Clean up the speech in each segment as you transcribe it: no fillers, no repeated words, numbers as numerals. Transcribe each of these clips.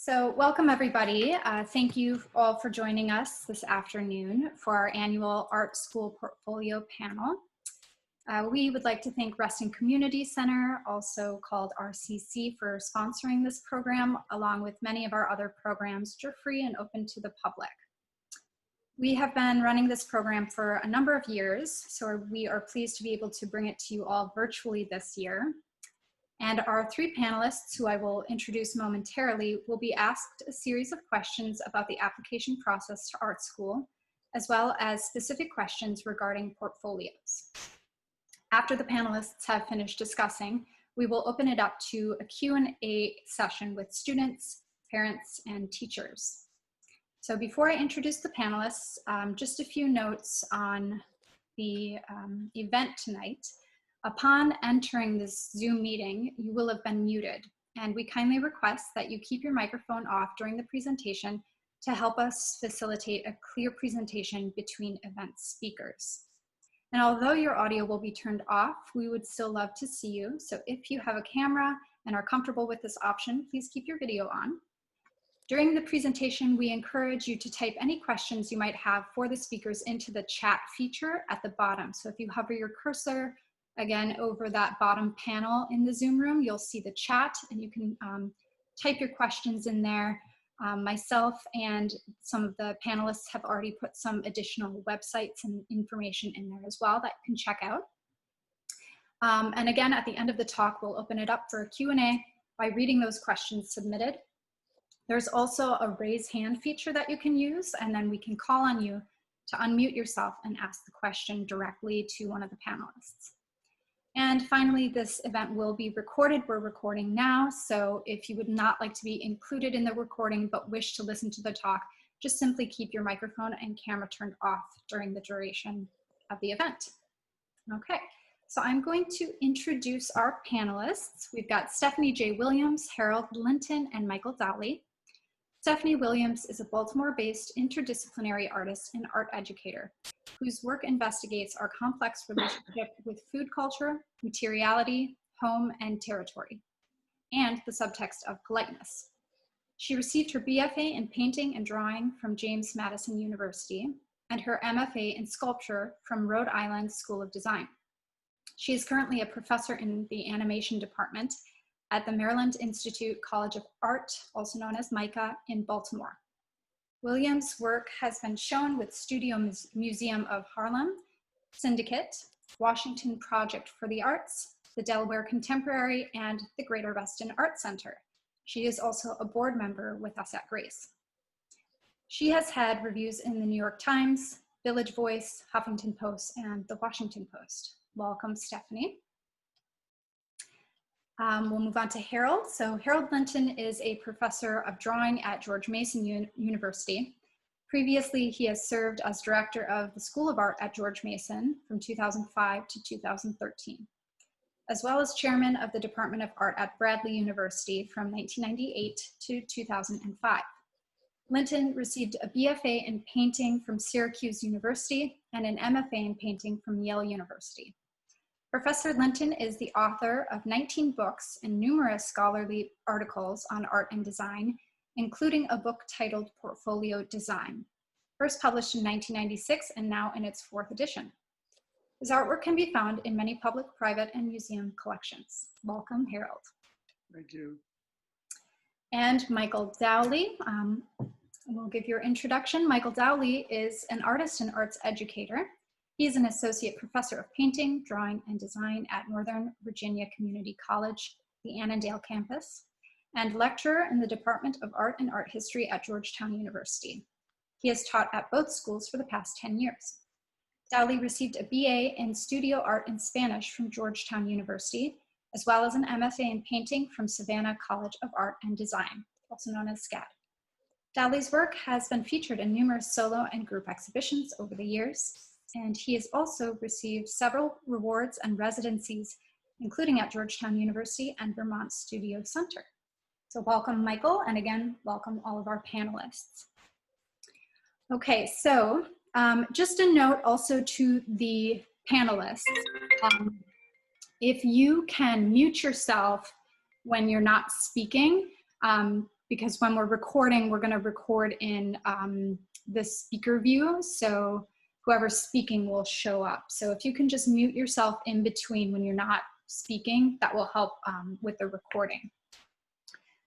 So welcome everybody. Thank you all for joining us this afternoon for our annual Art School Portfolio panel. We would like to thank Reston Community Center, also called RCC, for sponsoring this program, along with many of our other programs which are free and open to the public. We have been running this program for a number of years, so we are pleased to be able to bring it to you all virtually this year. And our three panelists, who I will introduce momentarily, will be asked a series of questions about the application process to art school, as well as specific questions regarding portfolios. After the panelists have finished discussing, we will open it up to a Q&A session with students, parents, and teachers. So before I introduce the panelists, just a few notes on the event tonight. Upon entering this Zoom meeting, you will have been muted, and we kindly request that you keep your microphone off during the presentation to help us facilitate a clear presentation between event speakers. And although your audio will be turned off, we would still love to see you. So if you have a camera and are comfortable with this option, please keep your video on. During the presentation, we encourage you to type any questions you might have for the speakers into the chat feature at the bottom. So if you hover your cursor again over that bottom panel in the Zoom room, you'll see the chat, and you can type your questions in there. Myself and some of the panelists have already put some additional websites and information in there as well that you can check out. And again, at the end of the talk, we'll open it up for a Q&A by reading those questions submitted. There's also a raise hand feature that you can use, and then we can call on you to unmute yourself and ask the question directly to one of the panelists. And finally, this event will be recorded. We're recording now, so if you would not like to be included in the recording but wish to listen to the talk, just simply keep your microphone and camera turned off during the duration of the event. Okay, so I'm going to introduce our panelists. We've got Stephanie J. Williams, Harold Linton, and Michael Dowley. Stephanie Williams is a Baltimore-based interdisciplinary artist and art educator whose work investigates our complex relationship with food culture, materiality, home, and territory, and the subtext of politeness. She received her BFA in painting and drawing from James Madison University and her MFA in sculpture from Rhode Island School of Design. She is currently a professor in the animation department at the Maryland Institute College of Art, also known as MICA, in Baltimore. Williams' work has been shown with Studio Museum of Harlem, Syndicate, Washington Project for the Arts, the Delaware Contemporary, and the Greater Reston Art Center. She is also a board member with us at Grace. She has had reviews in the New York Times, Village Voice, Huffington Post, and the Washington Post. Welcome, Stephanie. We'll move on to Harold. So Harold Linton is a professor of drawing at George Mason University. Previously, he has served as director of the School of Art at George Mason from 2005 to 2013, as well as chairman of the Department of Art at Bradley University from 1998 to 2005. Linton received a BFA in painting from Syracuse University and an MFA in painting from Yale University. Professor Linton is the author of 19 books and numerous scholarly articles on art and design, including a book titled Portfolio Design, first published in 1996 and now in its 4th edition. His artwork can be found in many public, private, and museum collections. Welcome, Harold. Thank you. And Michael Dowley. We'll give your introduction. Michael Dowley is an artist and arts educator. He is an associate professor of painting, drawing, and design at Northern Virginia Community College, the Annandale campus, and lecturer in the Department of Art and Art History at Georgetown University. He has taught at both schools for the past 10 years. Dowley received a BA in studio art and Spanish from Georgetown University, as well as an MFA in painting from Savannah College of Art and Design, also known as SCAD. Dowley's work has been featured in numerous solo and group exhibitions over the years, and he has also received several rewards and residencies, including at Georgetown University and Vermont Studio Center. So welcome, Michael, and again, welcome all of our panelists. Okay, so just a note also to the panelists. If you can mute yourself when you're not speaking, because when we're recording, we're going to record in the speaker view. So whoever's speaking will show up. So if you can just mute yourself in between when you're not speaking, that will help with the recording.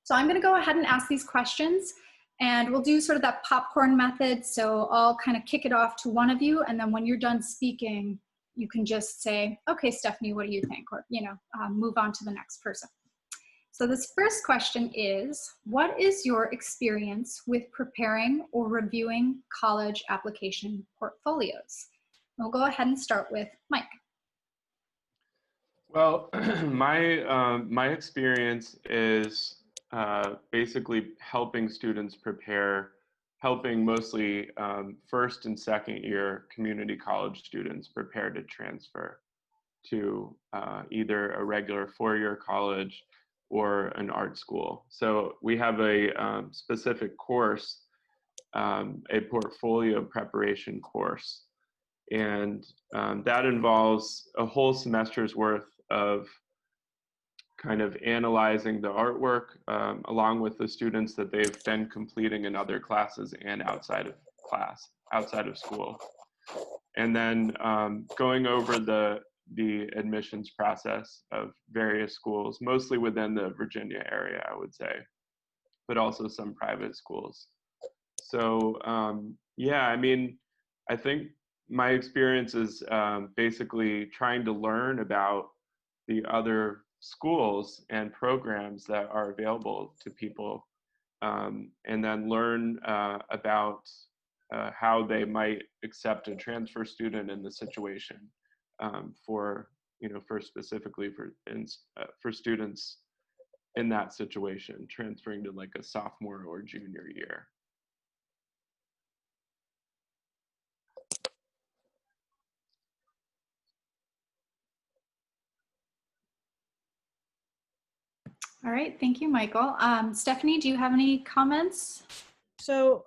So I'm going to go ahead and ask these questions, and we'll do sort of that popcorn method. So I'll kind of kick it off to one of you, and then when you're done speaking, you can just say, okay, Stephanie, what do you think? Or, move on to the next person. So this first question is, what is your experience with preparing or reviewing college application portfolios? We'll go ahead and start with Mike. Well, my experience is basically helping students prepare, helping mostly first and second year community college students prepare to transfer to either a regular four-year college or an art school. So we have a specific course, a portfolio preparation course. And that involves a whole semester's worth of kind of analyzing the artwork along with the students that they've been completing in other classes and outside of school. And then going over the admissions process of various schools, mostly within the Virginia area, I would say, but also some private schools. So yeah, I mean, I think my experience is basically trying to learn about the other schools and programs that are available to people, and then learn about how they might accept a transfer student in the situation for specifically for students in that situation, transferring to like a sophomore or junior year. All right, thank you, Michael. Stephanie, do you have any comments? So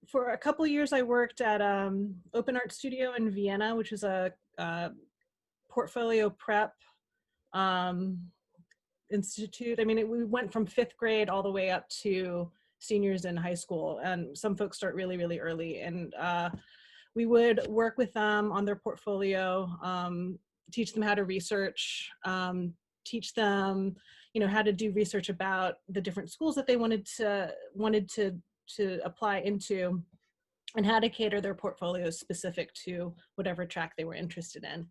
for a couple of years, I worked at Open Art Studio in Vienna, which is a portfolio prep institute. I mean, we went from 5th grade all the way up to seniors in high school, and some folks start really, really early. And we would work with them on their portfolio, teach them how to research, teach them, how to do research about the different schools that they wanted to apply into, and how to cater their portfolios specific to whatever track they were interested in.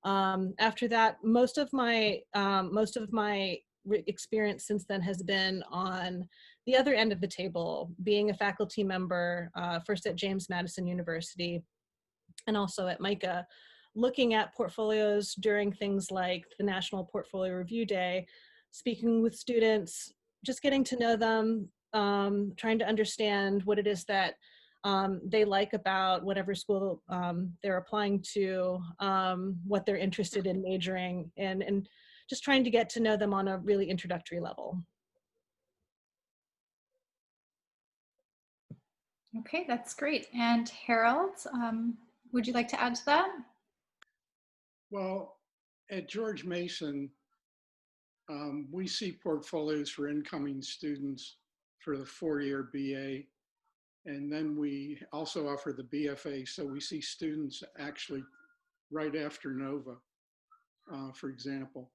After that, most of my experience since then has been on the other end of the table, being a faculty member, first at James Madison University and also at MICA, looking at portfolios during things like the National Portfolio Review Day, speaking with students, just getting to know them, trying to understand what it is that they like about whatever school they're applying to, what they're interested in majoring in, and just trying to get to know them on a really introductory level. Okay, that's great. And Harold, would you like to add to that? Well, at George Mason, we see portfolios for incoming students for the 4-year BA. And then we also offer the BFA. So we see students actually right after NOVA, for example,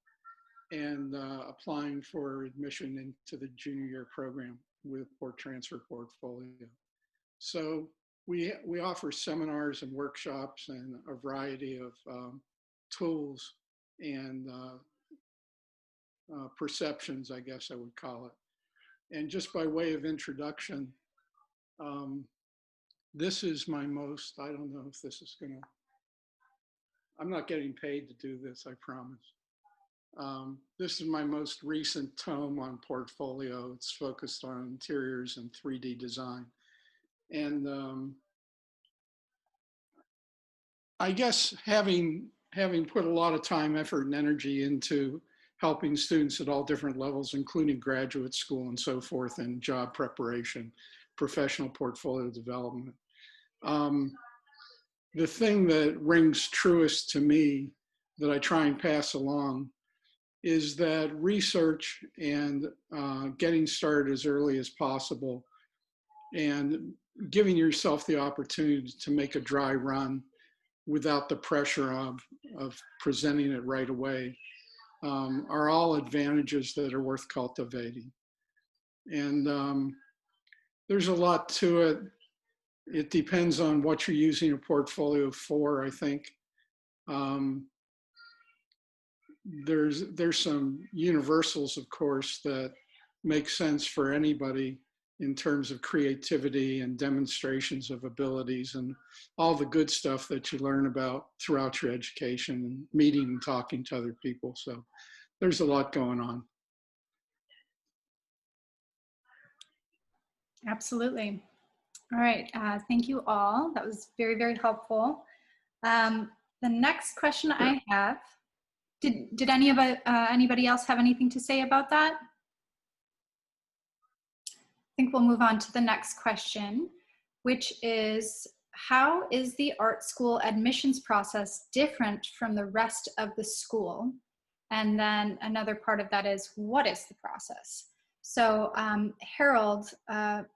and applying for admission into the junior year program with port transfer portfolio. So we offer seminars and workshops and a variety of tools and perceptions, I guess I would call it. And just by way of introduction, this is my most, I don't know if this is gonna, I'm not getting paid to do this, I promise. This is my most recent tome on portfolio. It's focused on interiors and 3D design. And I guess having put a lot of time, effort, and energy into helping students at all different levels, including graduate school and so forth, and job preparation, professional portfolio development. The thing that rings truest to me that I try and pass along is that research and getting started as early as possible and giving yourself the opportunity to make a dry run without the pressure of presenting it right away are all advantages that are worth cultivating. And there's a lot to it. It depends on what you're using a portfolio for, I think. There's some universals, of course, that make sense for anybody in terms of creativity and demonstrations of abilities and all the good stuff that you learn about throughout your education and meeting and talking to other people. So there's a lot going on. Absolutely. All right, thank you all. That was very, very helpful. The next question I have, did anybody else have anything to say about that? I think we'll move on to the next question, which is, how is the art school admissions process different from the rest of the school? And then another part of that is, what is the process? So Harold,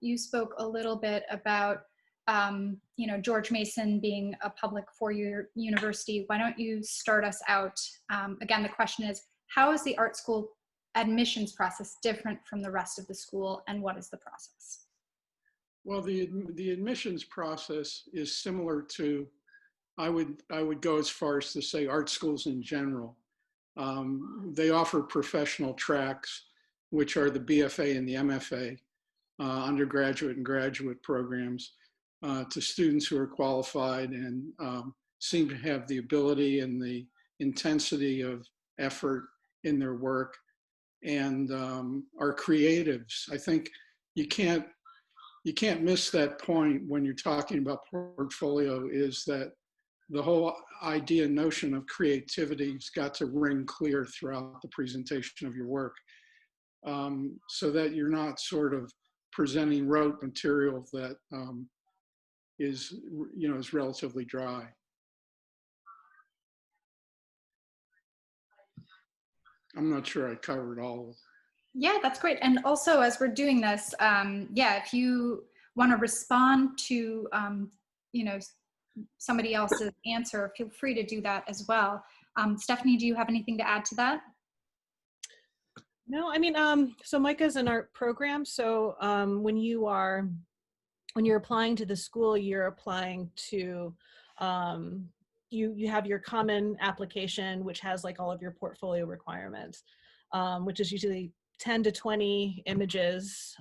you spoke a little bit about George Mason being a public four-year university. Why don't you start us out? Again, the question is, how is the art school admissions process different from the rest of the school, and what is the process? Well, the admissions process is similar to, I would go as far as to say, art schools in general. They offer professional tracks, which are the BFA and the MFA, undergraduate and graduate programs, to students who are qualified and seem to have the ability and the intensity of effort in their work and are creatives. I think you can't miss that point when you're talking about portfolio, is that the whole idea and notion of creativity has got to ring clear throughout the presentation of your work, so that you're not sort of presenting rote material that is relatively dry. I'm not sure I covered all of it. Yeah, that's great. And also, as we're doing this, if you want to respond to, somebody else's answer, feel free to do that as well. Stephanie, do you have anything to add to that? No, I mean, so MICA is an art program. So when you're applying to the school, you're applying to, you have your common application, which has like all of your portfolio requirements, which is usually 10 to 20 images.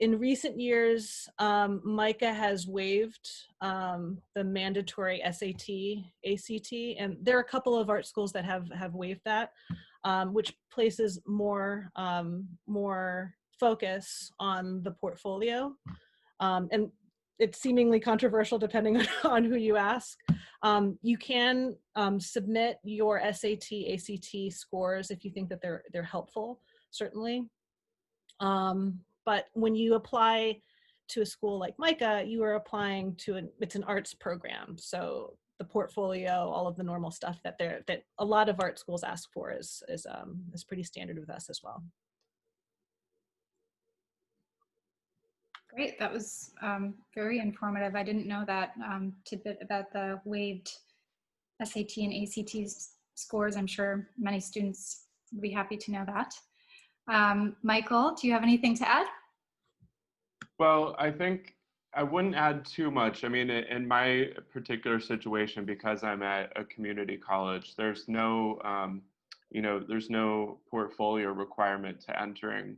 In recent years, MICA has waived the mandatory SAT, ACT, and there are a couple of art schools that have waived that, which places more focus on the portfolio. And it's seemingly controversial depending on who you ask. You can submit your SAT, ACT scores if you think that they're helpful, certainly. But when you apply to a school like MICA, you are applying to it's an arts program. So the portfolio, all of the normal stuff that a lot of art schools ask for is pretty standard with us as well. Great, that was very informative. I didn't know that tidbit about the waived SAT and ACT scores. I'm sure many students would be happy to know that. Michael, do you have anything to add? Well, I think I wouldn't add too much. I mean, in my particular situation, because I'm at a community college, there's no, there's no portfolio requirement to entering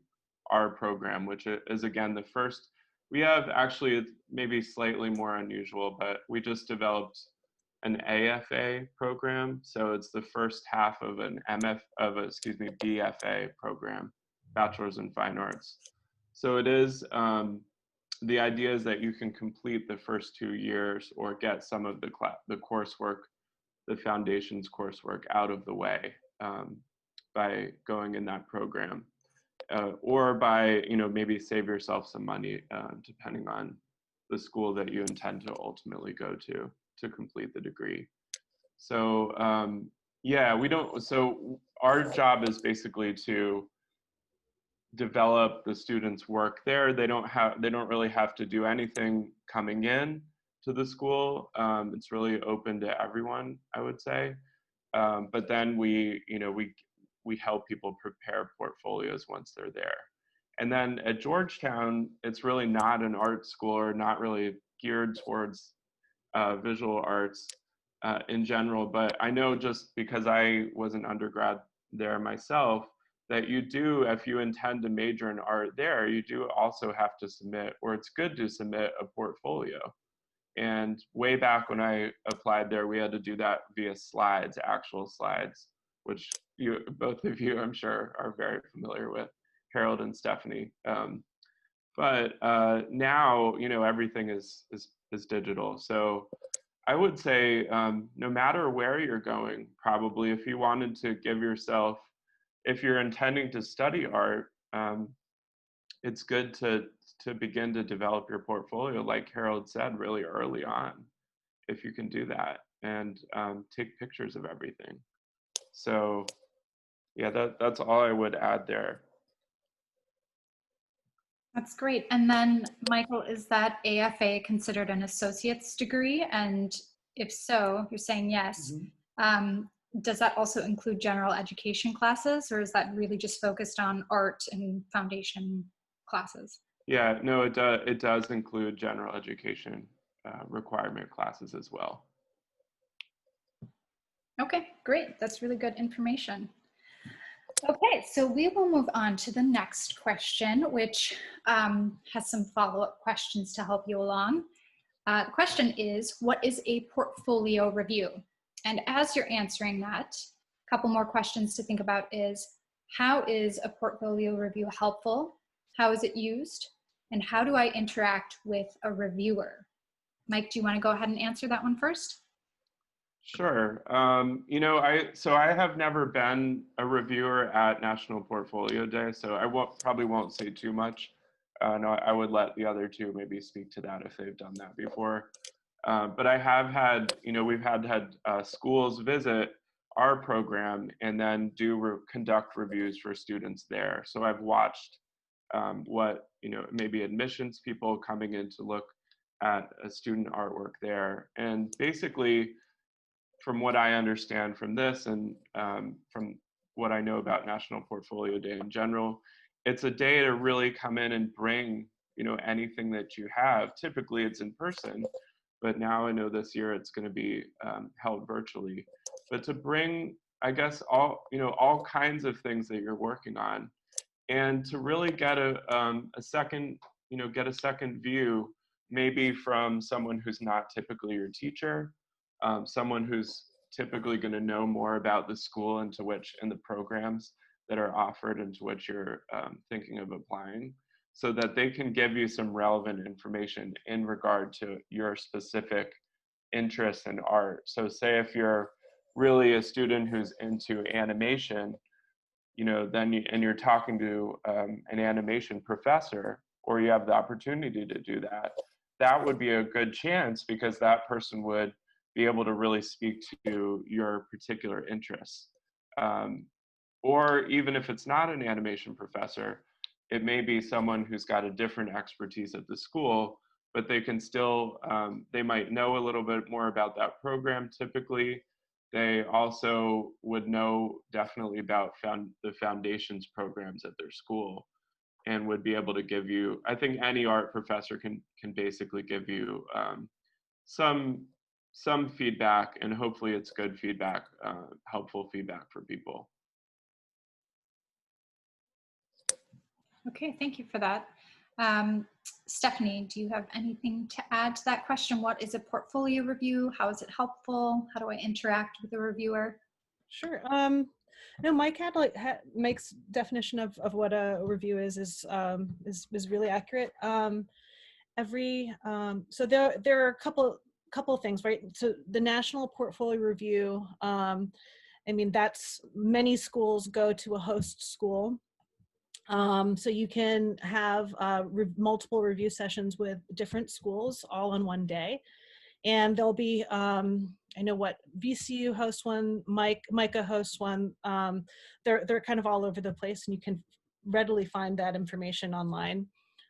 our program, which is again the first. We have actually, maybe slightly more unusual, but we just developed an AFA program. So it's the first half of an BFA program, Bachelor's in Fine Arts. So it is, the idea is that you can complete the first 2 years or get some of the coursework, the foundations coursework out of the way by going in that program. Or by, maybe save yourself some money depending on the school that you intend to ultimately go to complete the degree. So yeah, we don't, so our job is basically to develop the students' work there. They don't really have to do anything coming in to the school. It's really open to everyone, I would say. But then we help people prepare portfolios once they're there. And then at Georgetown, it's really not an art school, or not really geared towards visual arts in general. But I know, just because I was an undergrad there myself, that you do, if you intend to major in art there, you do also have to submit, or it's good to submit, a portfolio. And way back when I applied there, we had to do that via slides, actual slides, which both of you, I'm sure, are very familiar with, Harold and Stephanie. But now, everything is digital. So I would say, no matter where you're going, probably, if you wanted to give yourself, if you're intending to study art, it's good to begin to develop your portfolio, like Harold said, really early on, if you can do that, and take pictures of everything. So yeah, that's all I would add there. That's great. And then, Michael, is that AFA considered an associate's degree? And if so, you're saying yes. Does that also include general education classes, or is that really just focused on art and foundation classes? Yeah, no, it does include general education requirement classes as well. Okay, great. That's really good information. Okay, so we will move on to the next question, which has some follow-up questions to help you along. The question is, what is a portfolio review? And as you're answering that, a couple more questions to think about is, how is a portfolio review helpful? How is it used? And how do I interact with a reviewer? Mike, do you want to go ahead and answer that one first? Sure. I have never been a reviewer at National Portfolio Day, so I probably won't say too much. No, I would let the other two maybe speak to that if they've done that before. But I have had, we've had schools visit our program and then conduct reviews for students there. So I've watched what, maybe admissions people coming in to look at a student artwork there. And basically, from what I understand from this, and from what I know about National Portfolio Day in general, it's a day to really come in and bring, anything that you have. Typically it's in person, but now I know this year it's going to be held virtually. But to bring, I guess, all kinds of things that you're working on, and to really get a second, get a second view, maybe from someone who's not typically your teacher, someone who's typically going to know more about the school and the programs that are offered into which you're thinking of applying, so that they can give you some relevant information in regard to your specific interests in art. So say if you're really a student who's into animation, and you're talking to an animation professor, or you have the opportunity to do that, that would be a good chance, because that person would be able to really speak to your particular interests. Or even if it's not an animation professor, it may be someone who's got a different expertise at the school, but they can still, they might know a little bit more about that program typically. They also would know definitely about the foundations programs at their school, and would be able to give you, I think any art professor can basically give you some feedback, and hopefully it's good feedback, helpful feedback for people. Okay, thank you for that. Stephanie, do you have anything to add to that question? What is a portfolio review? How is it helpful? How do I interact with the reviewer? Sure. No, Mike Mike's definition of what a review is really accurate. So there are a couple of things, right? So the National Portfolio Review, that's, many schools go to a host school. So you can have multiple review sessions with different schools all in one day. And there'll be, I know what VCU hosts one, MICA hosts one. They're kind of all over the place, and you can readily find that information online.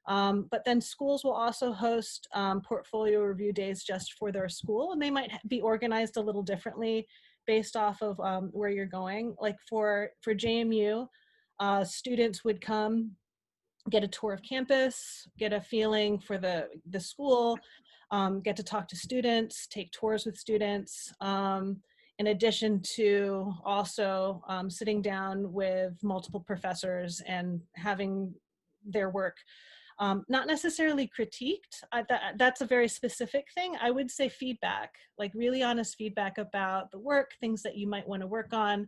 But then schools will also host portfolio review days just for their school, and they might be organized a little differently based off of where you're going. Like for JMU, students would come, get a tour of campus, get a feeling for the school, get to talk to students, take tours with students, in addition to also sitting down with multiple professors and having their work not necessarily critiqued. That's a very specific thing. I would say feedback, like really honest feedback about the work, things that you might want to work on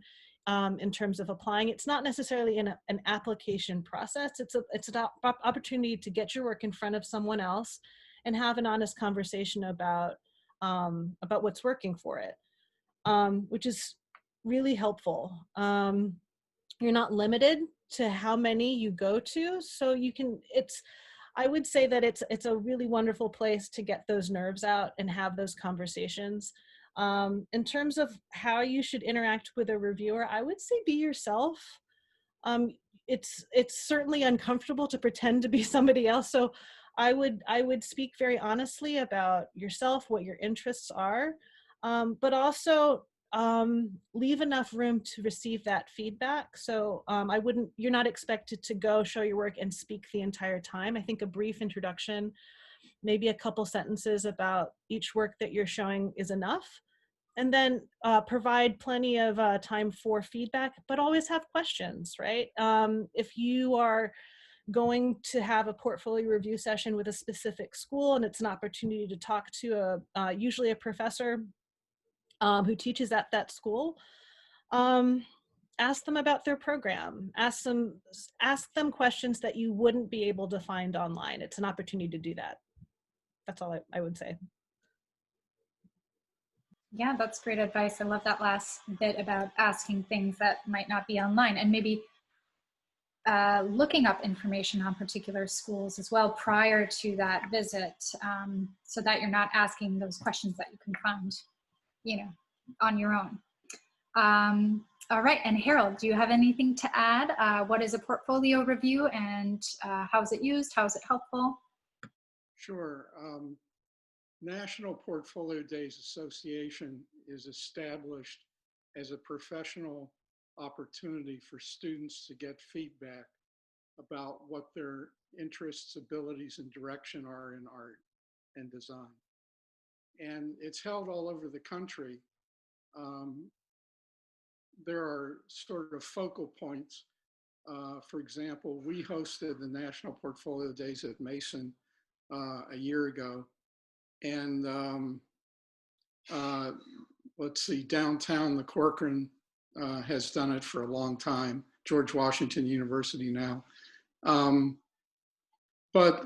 in terms of applying. It's not necessarily an application process. It's an opportunity to get your work in front of someone else and have an honest conversation about what's working for it, which is really helpful. You're not limited to how many you go to, so you can, I would say that it's a really wonderful place to get those nerves out and have those conversations. In terms of how you should interact with a reviewer, I would say be yourself. It's certainly uncomfortable to pretend to be somebody else, so I would speak very honestly about yourself, what your interests are, but also leave enough room to receive that feedback. So you're not expected to go show your work and speak the entire time. I think a brief introduction, maybe a couple sentences about each work that you're showing is enough. And then provide plenty of time for feedback, but always have questions, right? If you are going to have a portfolio review session with a specific school and it's an opportunity to talk to usually a professor who teaches at that school, ask them about their program. Ask them questions that you wouldn't be able to find online. It's an opportunity to do that. That's all I would say. Yeah, that's great advice. I love that last bit about asking things that might not be online, and maybe looking up information on particular schools as well prior to that visit, so that you're not asking those questions that you can find, on your own. All right, and Harold, do you have anything to add? What is a portfolio review, and how is it used? How is it helpful? Sure. National Portfolio Days Association is established as a professional opportunity for students to get feedback about what their interests, abilities, and direction are in art and design. And it's held all over the country. There are sort of focal points. For example, we hosted the National Portfolio Days at Mason a year ago. And let's see, downtown, the Corcoran has done it for a long time, George Washington University now. But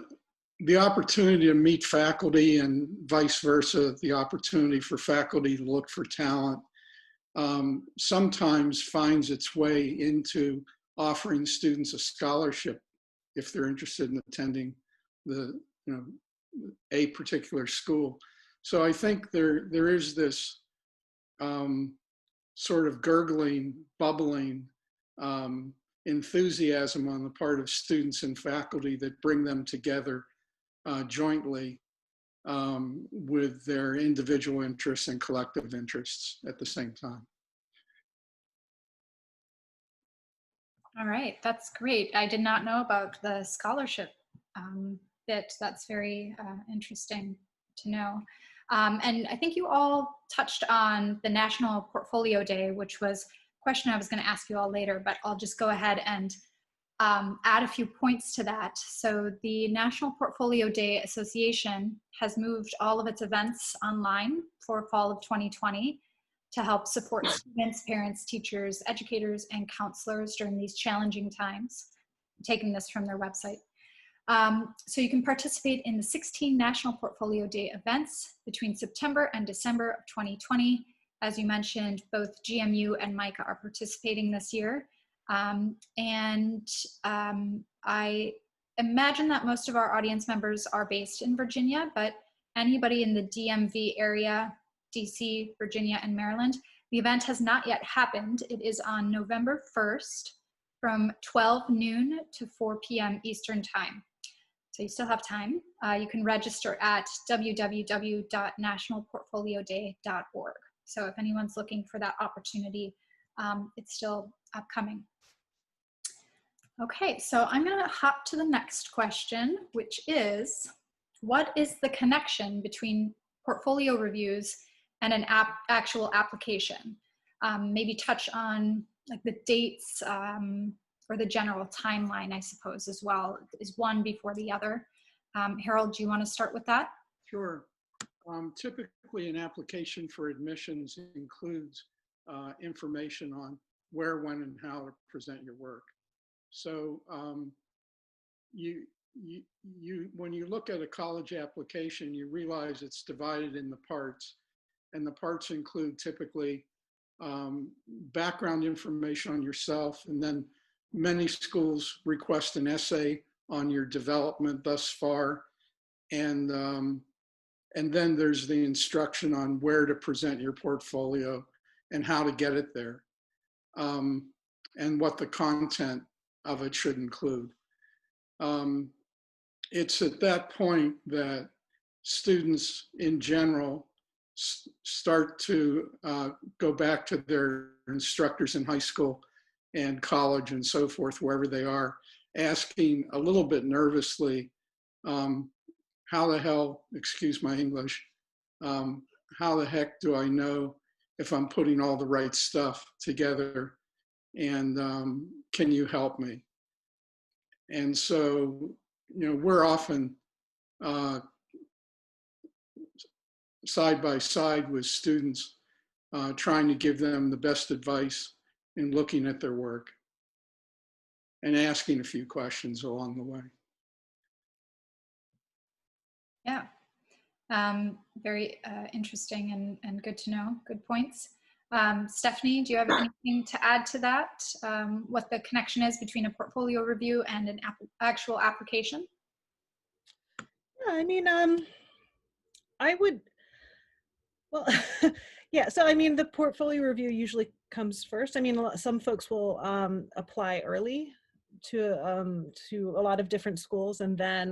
the opportunity to meet faculty and vice versa, the opportunity for faculty to look for talent, sometimes finds its way into offering students a scholarship if they're interested in attending a particular school. So I think there is this sort of gurgling, bubbling enthusiasm on the part of students and faculty that bring them together jointly with their individual interests and collective interests at the same time. All right, that's great. I did not know about the scholarship bit. That's very interesting to know. And I think you all touched on the National Portfolio Day, which was a question I was going to ask you all later, but I'll just go ahead and add a few points to that. So the National Portfolio Day Association has moved all of its events online for fall of 2020 to help support students, parents, teachers, educators, and counselors during these challenging times. I'm taking this from their website. So you can participate in the 16 National Portfolio Day events between September and December of 2020. As you mentioned, both GMU and MICA are participating this year. I imagine that most of our audience members are based in Virginia, but anybody in the DMV area, DC, Virginia, and Maryland. The event has not yet happened. It is on November 1st from 12 noon to 4 p.m. Eastern Time. So you still have time. You can register at www.nationalportfolioday.org. So if anyone's looking for that opportunity, it's still upcoming. Okay, so I'm gonna hop to the next question, which is, what is the connection between portfolio reviews and an actual application? Maybe touch on like the dates or the general timeline, I suppose, as well. Is one before the other? Harold, do you want to start with that? Sure. Typically, an application for admissions includes information on where, when, and how to present your work. So when you look at a college application, you realize it's divided into parts, and the parts include typically background information on yourself, and then many schools request an essay on your development thus far, and then there's the instruction on where to present your portfolio and how to get it there, and what the content of it should include. It's at that point that students in general start to go back to their instructors in high school and college and so forth, wherever they are, asking a little bit nervously, how the hell, excuse my English, how the heck do I know if I'm putting all the right stuff together, and can you help me? And so, you know, we're often side by side with students, trying to give them the best advice in looking at their work and asking a few questions along the way. Yeah, very interesting and good to know, good points. Stephanie, do you have anything to add to that? What the connection is between a portfolio review and an actual application? Yeah, I mean, I would, well, yeah, so I mean, the portfolio review usually comes first. I mean, some folks will apply early to a lot of different schools, and then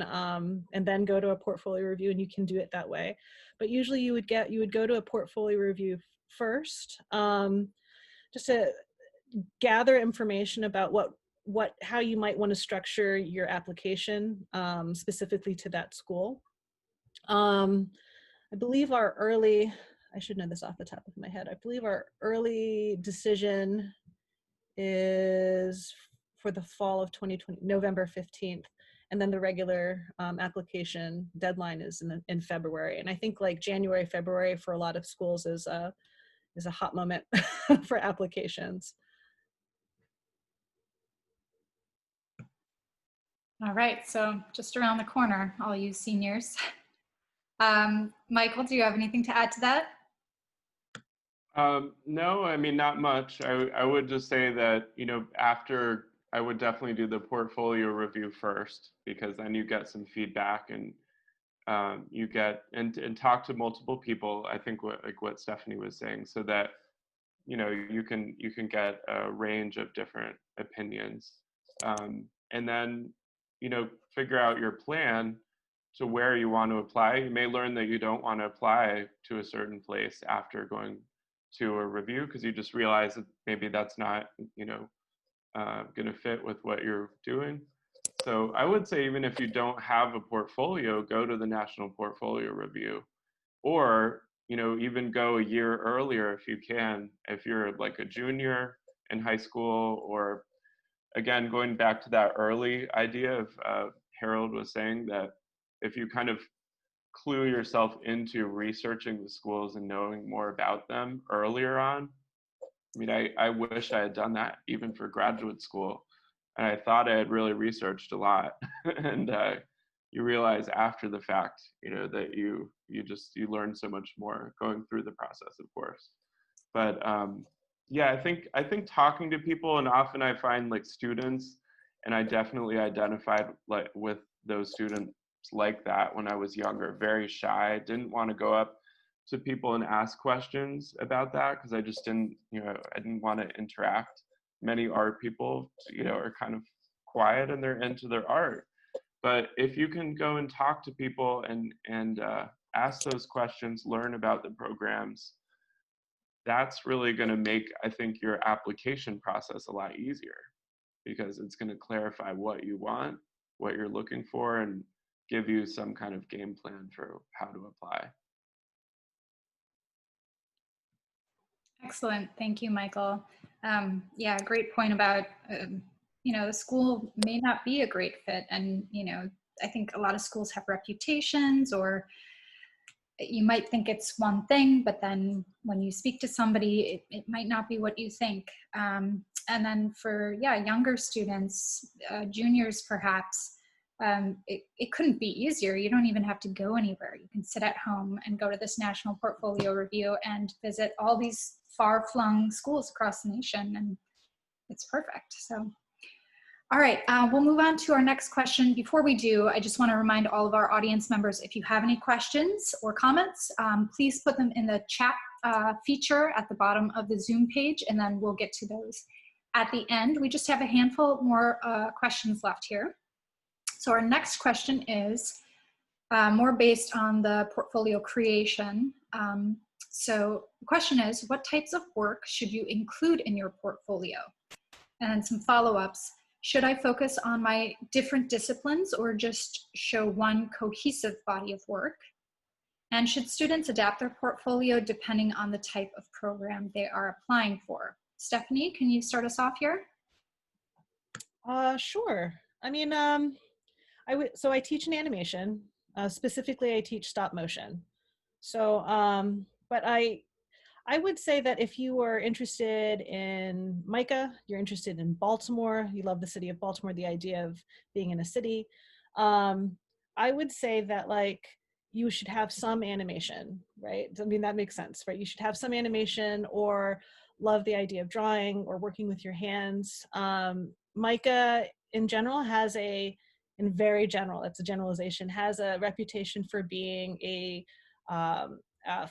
go to a portfolio review, and you can do it that way. But usually you would go to a portfolio review first, just to gather information about how you might want to structure your application, specifically to that school. I believe our early, I should know this off the top of my head, I believe our early decision is for the fall of 2020, November 15th. And then the regular application deadline is in February. And I think like January, February for a lot of schools is a hot moment for applications. All right, so just around the corner, all you seniors. Michael, do you have anything to add to that? No, I mean, not much. I would just say that, you know, after, I would definitely do the portfolio review first, because then you get some feedback, and you get, and talk to multiple people, I think what Stephanie was saying, so that, you know, you can get a range of different opinions. And then, you know, figure out your plan to where you want to apply. You may learn that you don't want to apply to a certain place after going to a review, because you just realize that maybe that's not, you know, going to fit with what you're doing. So I would say, even if you don't have a portfolio, go to the National Portfolio Review, or, you know, even go a year earlier if you can, if you're like a junior in high school. Or again, going back to that early idea of Harold was saying, that if you kind of clue yourself into researching the schools and knowing more about them earlier on. I mean, I wish I had done that even for graduate school. And I thought I had really researched a lot. And you realize after the fact, you know, that you learn so much more going through the process, of course. But yeah, I think talking to people, and often I find like students, and I definitely identified like with those students like that when I was younger, very shy, didn't want to go up to people and ask questions about that because I just didn't, I didn't want to interact. Many art people, are kind of quiet and they're into their art. But if you can go and talk to people and ask those questions, learn about the programs, that's really going to make, I think, your application process a lot easier, because it's going to clarify what you want, what you're looking for, and give you some kind of game plan for how to apply. Excellent. Thank you, Michael. Yeah, great point about, the school may not be a great fit. And, I think a lot of schools have reputations, or you might think it's one thing, but then when you speak to somebody, it might not be what you think. And then for, younger students, juniors perhaps, it couldn't be easier. You don't even have to go anywhere. You can sit at home and go to this National Portfolio Review and visit all these far-flung schools across the nation, and it's perfect. So, all right, we'll move on to our next question. Before we do, I just want to remind all of our audience members, if you have any questions or comments, please put them in the chat feature at the bottom of the Zoom page, and then we'll get to those at the end. We just have a handful more questions left here. So our next question is more based on the portfolio creation. So the question is, what types of work should you include in your portfolio? And then some follow-ups. Should I focus on my different disciplines or just show one cohesive body of work? And should students adapt their portfolio depending on the type of program they are applying for? Stephanie, can you start us off here? Sure. I mean, so I teach in animation. Specifically, I teach stop motion. So, but I would say that if you are interested in MICA, you're interested in Baltimore, you love the city of Baltimore, the idea of being in a city, I would say that you should have some animation, right? I mean, that makes sense, right? You should have some animation, or love the idea of drawing or working with your hands. MICA in general has in very general, it's a generalization, has a reputation for being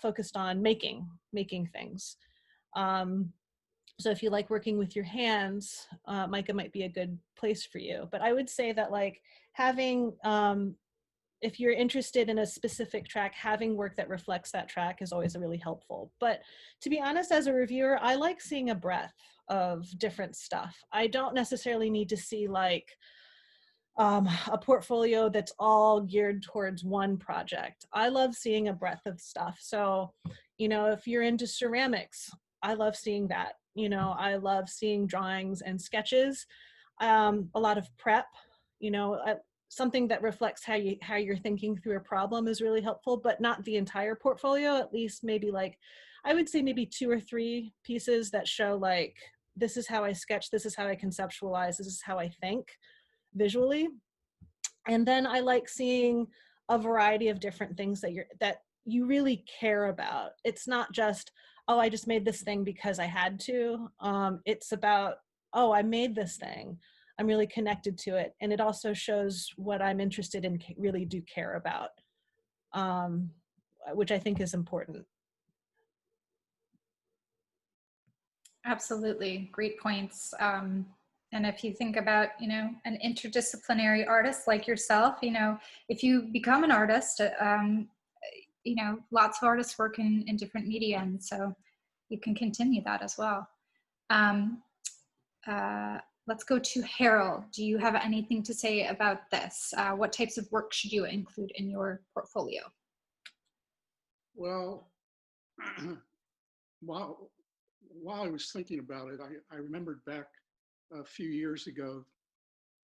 focused on making things. So if you like working with your hands, MICA might be a good place for you. But I would say that having, if you're interested in a specific track, having work that reflects that track is always really helpful. But to be honest, as a reviewer, I like seeing a breadth of different stuff. I don't necessarily need to see a portfolio that's all geared towards one project. I love seeing a breadth of stuff. So, if you're into ceramics, I love seeing that. I love seeing drawings and sketches, a lot of prep, something that reflects how you're thinking through a problem is really helpful, but not the entire portfolio, at least maybe I would say maybe 2 or 3 pieces that show this is how I sketch, this is how I conceptualize, this is how I think visually. And then I like seeing a variety of different things that you really care about. It's not just, oh, I just made this thing because I had to. It's about, oh, I made this thing, I'm really connected to it, and it also shows what I'm interested in, really do care about, which I think is important. Absolutely, great points. And if you think about, an interdisciplinary artist like yourself, if you become an artist, lots of artists work in different media, and so you can continue that as well. Let's go to Harold. Do you have anything to say about this? What types of work should you include in your portfolio? Well, while I was thinking about it, I remembered back a few years ago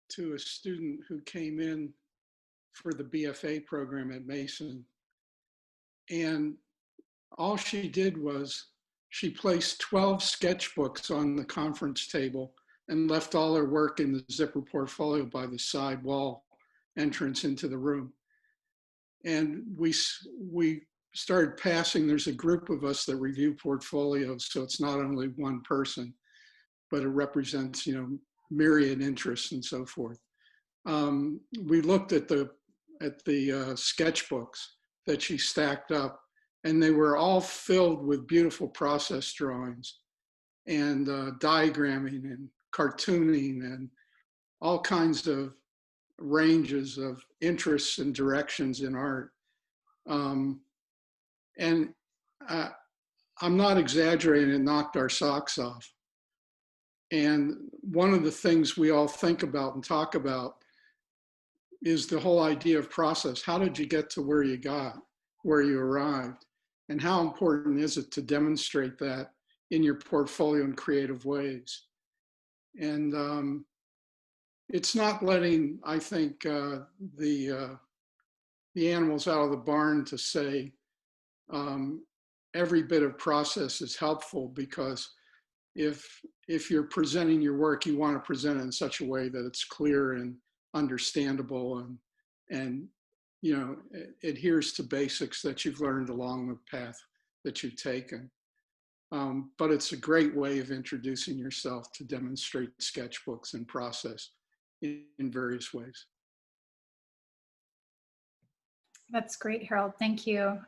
to a student who came in for the BFA program at Mason. And all she did was she placed 12 sketchbooks on the conference table and left all her work in the zipper portfolio by the side wall entrance into the room. And we started passing, there's a group of us that review portfolios, so it's not only one person, but it represents, myriad interests and so forth. We looked at the at the sketchbooks that she stacked up, and they were all filled with beautiful process drawings and diagramming and cartooning and all kinds of ranges of interests and directions in art. And I'm not exaggerating, it knocked our socks off. And one of the things we all think about and talk about is the whole idea of process. How did you get to where you got, where you arrived? And how important is it to demonstrate that in your portfolio in creative ways? And it's not letting, I think, the animals out of the barn to say every bit of process is helpful, because if you're presenting your work, you want to present it in such a way that it's clear and understandable and you know, adheres to basics that you've learned along the path that you've taken. But it's a great way of introducing yourself to demonstrate sketchbooks and process in various ways. That's great, Harold. Thank you.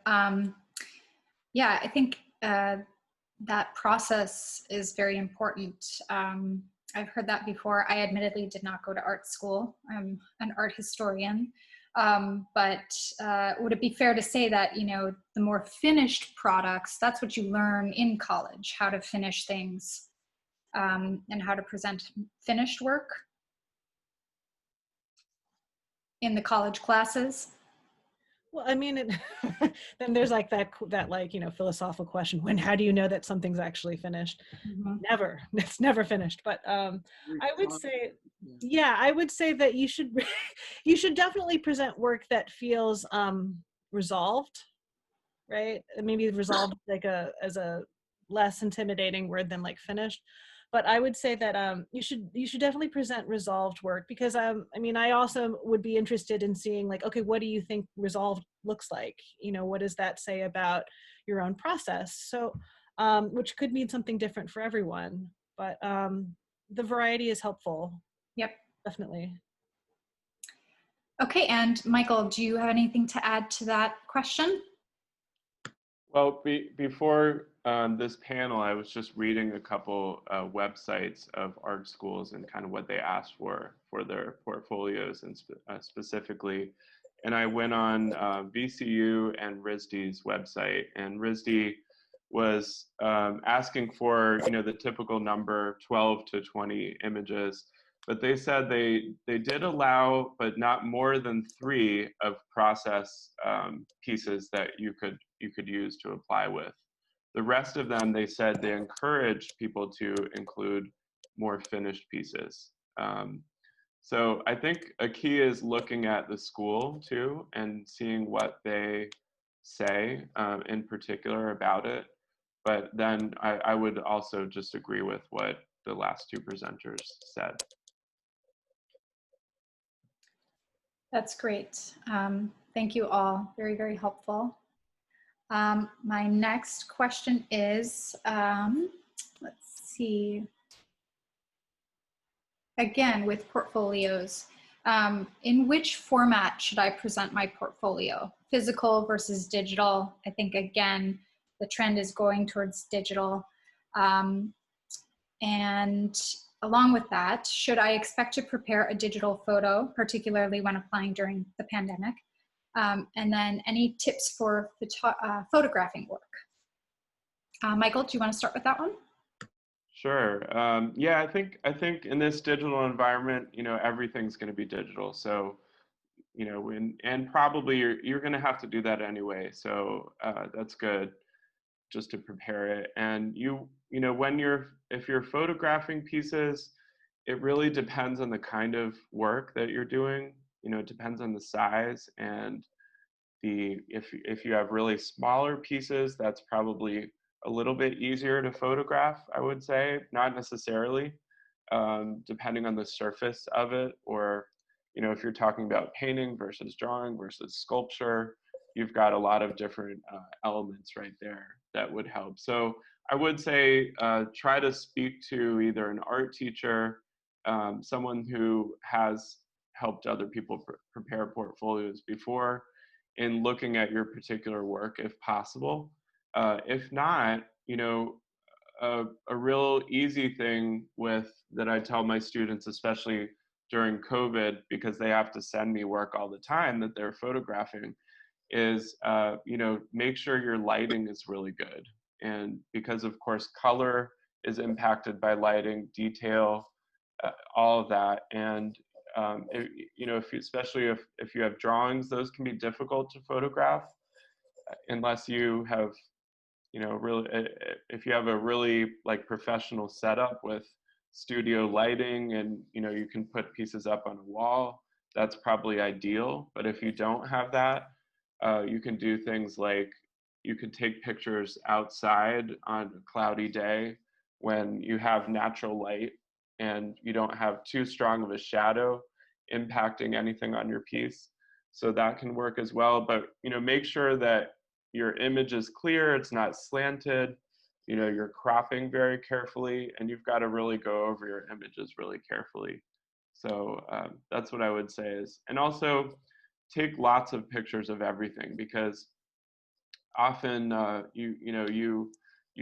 Yeah, I think that process is very important. I've heard that before. I admittedly did not go to art school. I'm an art historian. But would it be fair to say that, you know, the more finished products, that's what you learn in college, how to finish things and how to present finished work in the college classes? Well, I mean, then there's like that like, you know, philosophical question: how do you know that something's actually finished? Mm-hmm. Never. It's never finished. But I would say, yeah, I would say that you should you should definitely present work that feels resolved, right? Maybe resolved like as a less intimidating word than like finished. But I would say that you should definitely present resolved work, because I mean, I also would be interested in seeing, like, okay, what do you think resolved looks like? You know, what does that say about your own process? So, which could mean something different for everyone, but the variety is helpful. Yep. Definitely. Okay, and Michael, do you have anything to add to that question? Well, before this panel, I was just reading a couple websites of art schools and kind of what they asked for their portfolios, and specifically. And I went on VCU and RISD's website, and RISD was asking for, you know, the typical number, 12 to 20 images. But they said they did allow, but not more than 3 of process pieces that you could use to apply with. The rest of them, they said they encouraged people to include more finished pieces. So I think a key is looking at the school too and seeing what they say in particular about it. But then I would also just agree with what the last 2 presenters said. That's great. Thank you all. Very, very helpful. My next question is, let's see, again, with portfolios, in which format should I present my portfolio? Physical versus digital? I think, again, the trend is going towards digital. And along with that, should I expect to prepare a digital photo, particularly when applying during the pandemic? And then any tips for photographing work? Michael, do you want to start with that one? Sure. Yeah, I think in this digital environment, you know, everything's going to be digital. So, you know, and probably you're going to have to do that anyway. So that's good, just to prepare it. And you know, if you're photographing pieces, it really depends on the kind of work that you're doing. You know, it depends on the size, and if you have really smaller pieces, that's probably a little bit easier to photograph, I would say. Not necessarily, depending on the surface of it, or, you know, if you're talking about painting versus drawing versus sculpture, you've got a lot of different elements right there that would help. So I would say try to speak to either an art teacher, someone who has helped other people prepare portfolios before in looking at your particular work if possible. If not, you know, a real easy thing that I tell my students, especially during COVID, because they have to send me work all the time that they're photographing, is, you know, make sure your lighting is really good. And because of course, color is impacted by lighting, detail, all of that. And, you know, especially if you have drawings, those can be difficult to photograph unless you have, you know, really, if you have a really like professional setup with studio lighting and, you know, you can put pieces up on a wall, that's probably ideal. But if you don't have that, you can do things like you can take pictures outside on a cloudy day when you have natural light and you don't have too strong of a shadow impacting anything on your piece. So that can work as well. But, you know, make sure that your image is clear, it's not slanted, you know, you're cropping very carefully, and you've got to really go over your images really carefully. So that's what I would say is, and also take lots of pictures of everything, because often you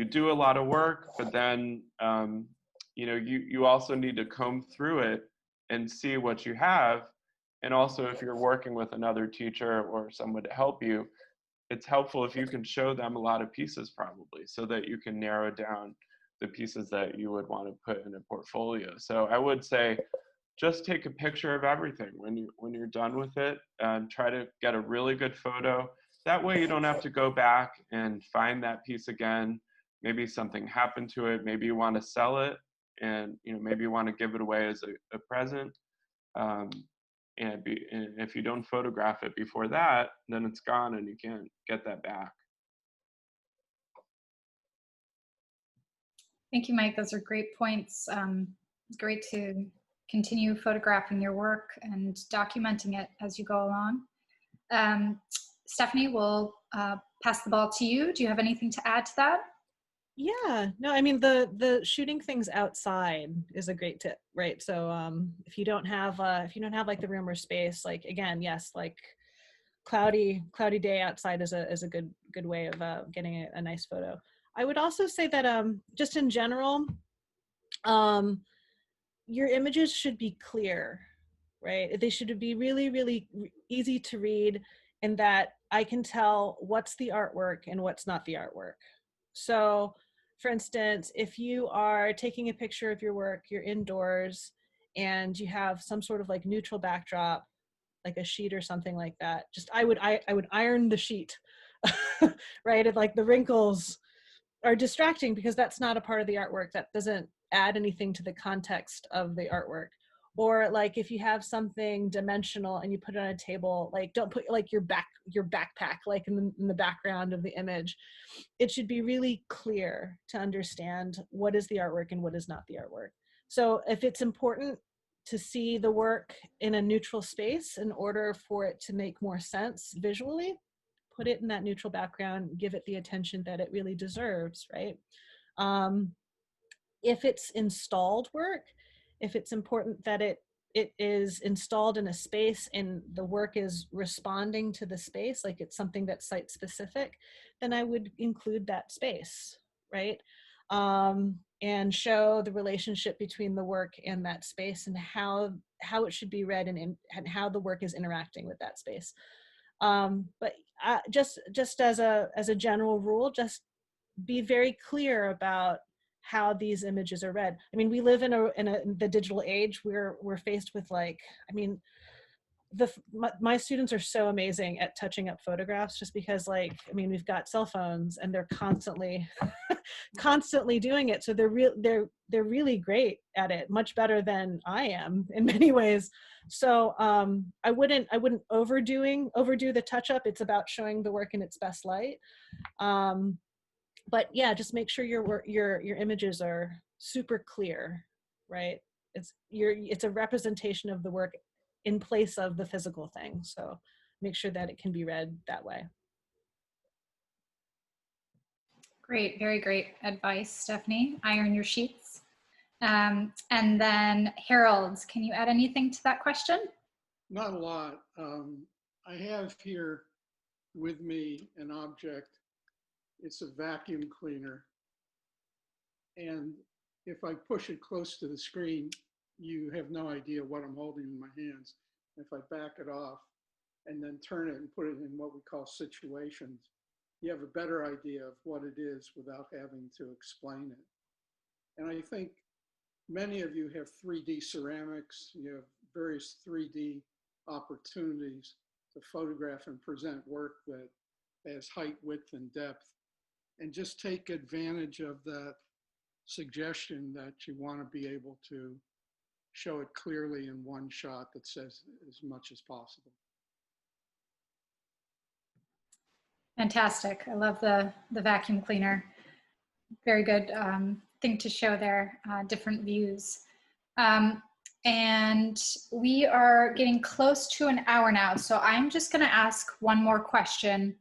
do a lot of work, but then you know, you also need to comb through it and see what you have. And also, if you're working with another teacher or someone to help you, it's helpful if you can show them a lot of pieces probably, so that you can narrow down the pieces that you would want to put in a portfolio. So I would say just take a picture of everything when you're done with it, and try to get a really good photo. That way you don't have to go back and find that piece again. Maybe something happened to it. Maybe you want to sell it, and, you know, maybe you want to give it away as a present. And if you don't photograph it before that, then it's gone and you can't get that back. Thank you, Mike. Those are great points. It's great to continue photographing your work and documenting it as you go along. Stephanie, we'll pass the ball to you. Do you have anything to add to that? Yeah, no, I mean, the shooting things outside is a great tip, right? So if you don't have like the room or space, like, again, yes, like cloudy day outside is a good way of getting a nice photo. I would also say that just in general, your images should be clear, right? They should be really, really easy to read, in that I can tell what's the artwork and what's not the artwork. So for instance, if you are taking a picture of your work, you're indoors and you have some sort of like neutral backdrop, like a sheet or something like that, just I would iron the sheet, right? And like the wrinkles are distracting because that's not a part of the artwork. That doesn't add anything to the context of the artwork. Or like if you have something dimensional and you put it on a table, like don't put like your backpack like in the background of the image. It should be really clear to understand what is the artwork and what is not the artwork. So if it's important to see the work in a neutral space in order for it to make more sense visually, put it in that neutral background, give it the attention that it really deserves, right? If it's installed work, if it's important that it is installed in a space and the work is responding to the space, like it's something that's site specific, then I would include that space, right? And show the relationship between the work and that space, and how it should be read, and how the work is interacting with that space. But just as a general rule, just be very clear about how these images are read. I mean, we live in the digital age. We're faced with, like, I mean, my students are so amazing at touching up photographs, just because, like, I mean, we've got cell phones and they're constantly doing it. So they're really great at it, much better than I am in many ways. So I wouldn't overdo the touch up. It's about showing the work in its best light. But yeah, just make sure your images are super clear, right? It's a representation of the work in place of the physical thing. So make sure that it can be read that way. Great, very great advice, Stephanie. Iron your sheets. And then Harold, can you add anything to that question? Not a lot. I have here with me an object. It's a vacuum cleaner. And if I push it close to the screen, you have no idea what I'm holding in my hands. If I back it off and then turn it and put it in what we call situations, you have a better idea of what it is without having to explain it. And I think many of you have 3D ceramics, you have various 3D opportunities to photograph and present work that has height, width, and depth. And just take advantage of that suggestion that you want to be able to show it clearly in one shot that says as much as possible. Fantastic. I love the vacuum cleaner. Very good thing to show there, different views. And we are getting close to an hour now. So I'm just going to ask one more question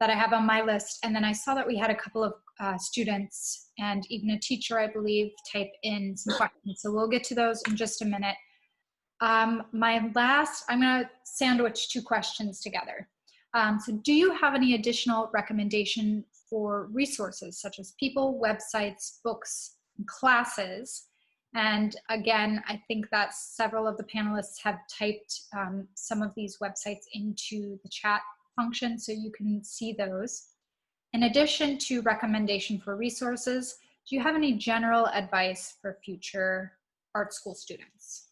that I have on my list. And then I saw that we had a couple of students and even a teacher, I believe, type in some questions. So we'll get to those in just a minute. I'm going to sandwich two questions together. So do you have any additional recommendation for resources such as people, websites, books, and classes? And again, I think that several of the panelists have typed some of these websites into the chat function so you can see those. In addition to recommendation for resources, do you have any general advice for future art school students?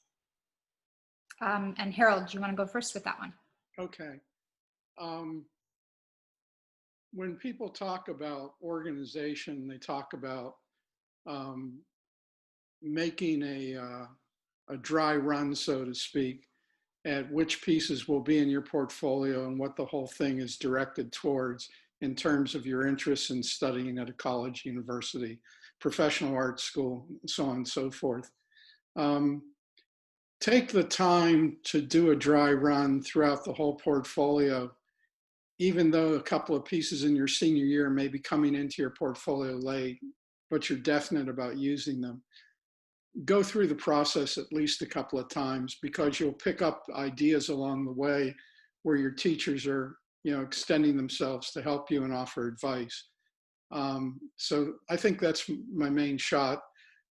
And Harold, do you want to go first with that one? Okay. When people talk about organization, they talk about making a dry run, so to speak, at which pieces will be in your portfolio and what the whole thing is directed towards in terms of your interests in studying at a college, university, professional art school, so on and so forth. Take the time to do a dry run throughout the whole portfolio, even though a couple of pieces in your senior year may be coming into your portfolio late, but you're definite about using them. Go through the process at least a couple of times, because you'll pick up ideas along the way where your teachers are, extending themselves to help you and offer advice. So I think that's my main shot.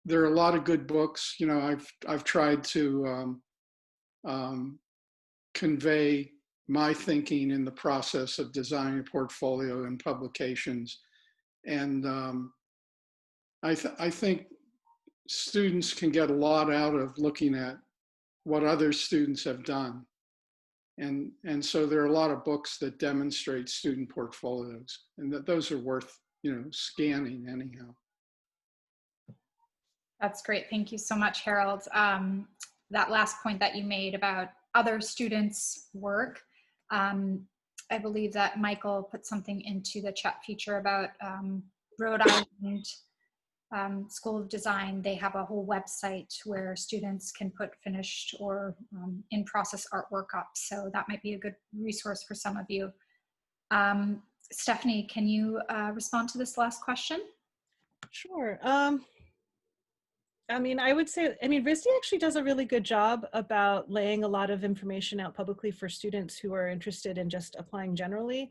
There are a lot of good books. I've tried to convey my thinking in the process of designing a portfolio and publications. And I think students can get a lot out of looking at what other students have done. And so there are a lot of books that demonstrate student portfolios, and that those are worth, scanning anyhow. That's great. Thank you so much, Harold. That last point that you made about other students' work, I believe that Michael put something into the chat feature about Rhode Island School of Design. They have a whole website where students can put finished or in-process artwork up. So that might be a good resource for some of you. Stephanie, can you respond to this last question? Sure. I would say, RISD actually does a really good job about laying a lot of information out publicly for students who are interested in just applying generally.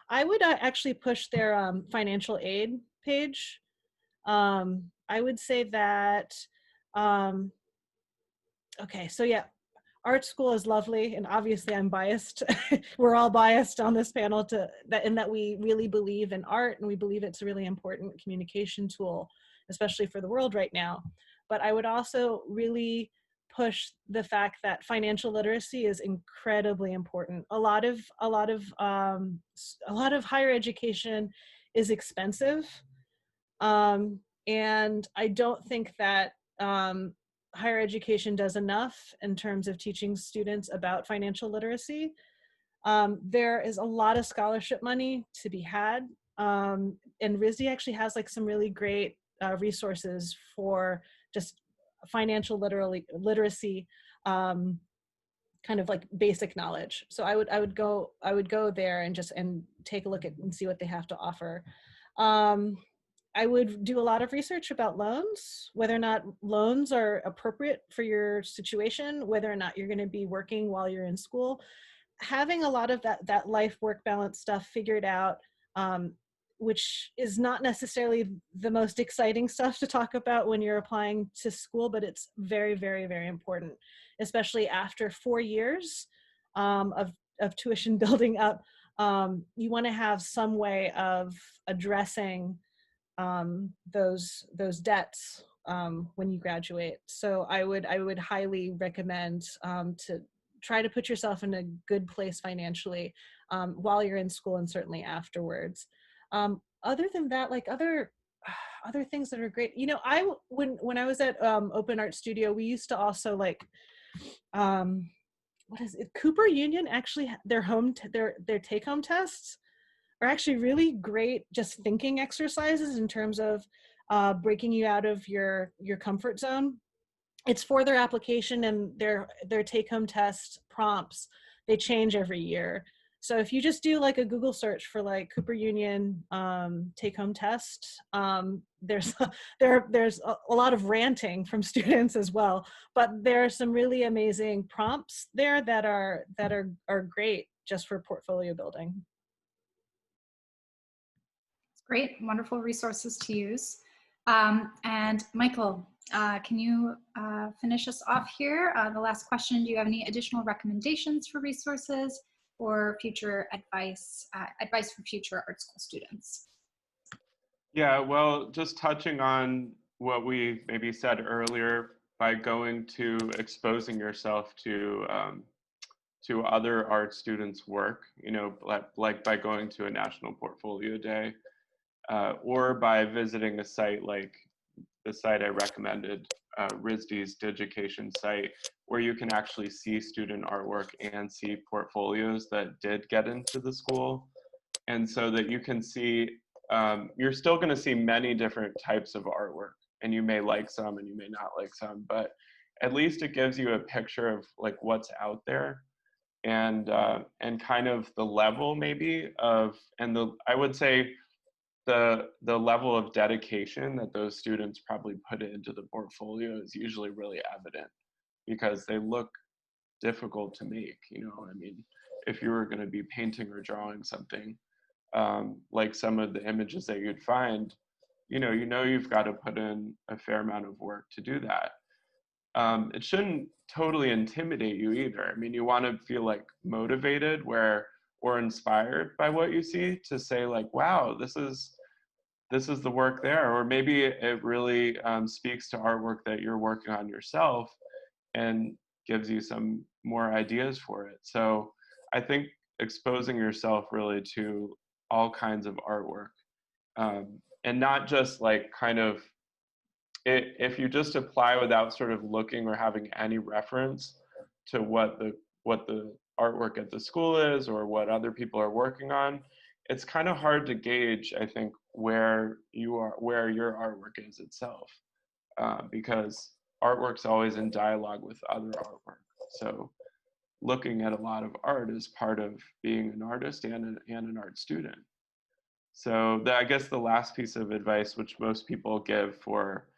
I would actually push their financial aid page. I would say that, okay, so yeah, art school is lovely, and obviously I'm biased. We're all biased on this panel in that we really believe in art, and we believe it's a really important communication tool, especially for the world right now. But I would also really push the fact that financial literacy is incredibly important. A lot of higher education is expensive, and I don't think that higher education does enough in terms of teaching students about financial literacy. There is a lot of scholarship money to be had, and RISD actually has some really great resources for just financial literacy, kind of basic knowledge. So I would go there and take a look at and see what they have to offer. I would do a lot of research about loans, whether or not loans are appropriate for your situation, whether or not you're going to be working while you're in school. Having a lot of that life work balance stuff figured out, which is not necessarily the most exciting stuff to talk about when you're applying to school, but it's very, very, very important, especially after 4 years of tuition building up. You want to have some way of addressing those debts when you graduate. So I would highly recommend to try to put yourself in a good place financially while you're in school and certainly afterwards. Other than that, like other things that are great, you know, when I was at Open Art Studio, we used to also like what is it? Cooper Union actually their take home tests are actually really great, just thinking exercises in terms of breaking you out of your comfort zone. It's for their application, and their take-home test prompts, they change every year. So if you just do like a Google search for like Cooper Union take-home test, there's a lot of ranting from students as well, but there are some really amazing prompts there that are great just for portfolio building. Great, wonderful resources to use. And Michael, can you finish us off here? The last question, do you have any additional recommendations for resources or future advice for future art school students? Yeah, well, just touching on what we maybe said earlier, by going to exposing yourself to other art students' work, you know, like by going to a National Portfolio Day, or by visiting a site like the site I recommended, RISD's Digication site, where you can actually see student artwork and see portfolios that did get into the school. And so that you can see, you're still going to see many different types of artwork, and you may like some and you may not like some, but at least it gives you a picture of like what's out there, and kind of the level maybe of, and I would say the level of dedication that those students probably put into the portfolio is usually really evident, because they look difficult to make. You know, I mean, if you were going to be painting or drawing something, like some of the images that you'd find, you know you've got to put in a fair amount of work to do that. It shouldn't totally intimidate you either. I mean, you want to feel like motivated or inspired by what you see, to say like, wow, this is the work there. Or maybe it really speaks to artwork that you're working on yourself and gives you some more ideas for it. So I think exposing yourself really to all kinds of artwork, and not just like kind of, if you just apply without sort of looking or having any reference to what the artwork at the school is or what other people are working on, it's kind of hard to gauge, I think, where your artwork is itself, because artwork's always in dialogue with other artwork. So looking at a lot of art is part of being an artist and an art student. So I guess the last piece of advice, which most people give for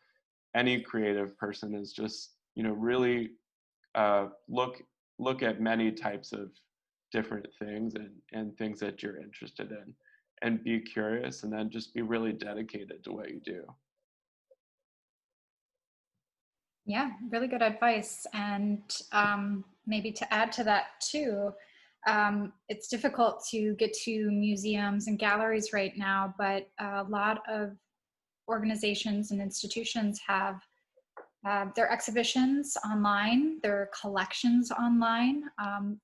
any creative person, is just, really look at many types of different things and things that you're interested in, and be curious, and then just be really dedicated to what you do. Yeah, really good advice. And maybe to add to that too, it's difficult to get to museums and galleries right now, but a lot of organizations and institutions have their exhibitions online, their collections online,